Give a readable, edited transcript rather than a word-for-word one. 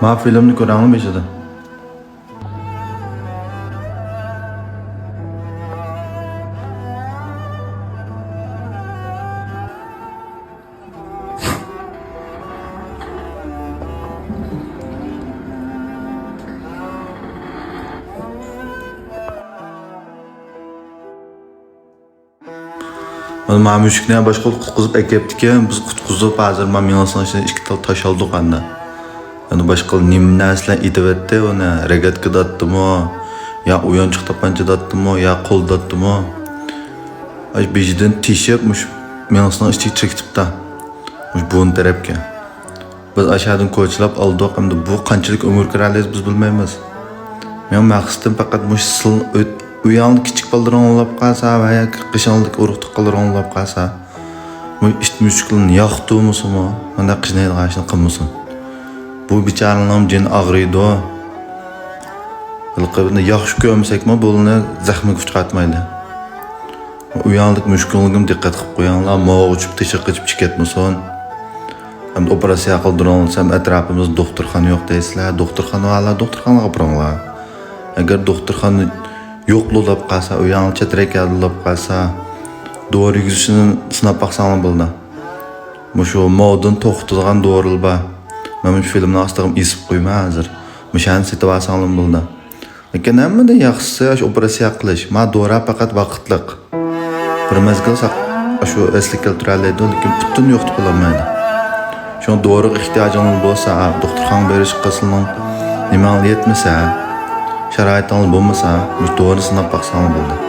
Ma filmni ko'rangmi beshida? Mana mushukni boshqa qutqizib akeptiki, biz qutqizib hozir men menasini ikki tal tash oldik anda. Yani boshqa nima narsalar aytibdi, uni regatka datdimi, ya o'yinchiq tapancha datdimi, ya qo'l datdimi. Ay bejidan tishib mush menasini ichiga chekibdi. Mush bu tarafga. Biz aşağıdan ko'chlab oldik, hamda bu qanchalik umr ko'ramiz biz bilmaymiz. Men maqsadim faqat mush sil uyanlı kichik bolalar anglab qolsa va qishonlik urug' tuqqanlar anglab qolsa, bu mushuklarni yoqdimizni, mana qishnaydigan ishni qilmasin. Bu bicharaning jin og'riydi. Qilqibni yaxshi ko'msakmi, bo'lni zaxmiga chiqartmaydi. Uyanlik mushukligim diqqat qilib qo'yinglar, mo'g'uchib tishib ketmasin. Hamda operatsiya qildirolsam atrofimizda doktorxona yo'q deysizlar, doktorxonaga boringlar. Agar doktorxona yo'qlab qolsa, uyanlik chatrakadilab qolsa, dori yuzishini sinab baqsanglar bo'ldi. Mushu moddan to'xtatadigan dorilar bor. Mana shu filmni astig'im esib qo'yma hozir. Mishani setib olsanglar bo'ldi. Lekin hammada yaxshisi operatsiya qilish. Ma dori faqat vaqtliq. Bir mezgil shu eslik keltiradi, lekin butun yo'qotib bo'lmaydi. Şu doğru ihtiyacınız bolsa, doktorxona beriş qilsang, nima yetmasa, sharoitingiz bo'lmasa, doğru sinab baqsangiz bo'ldi.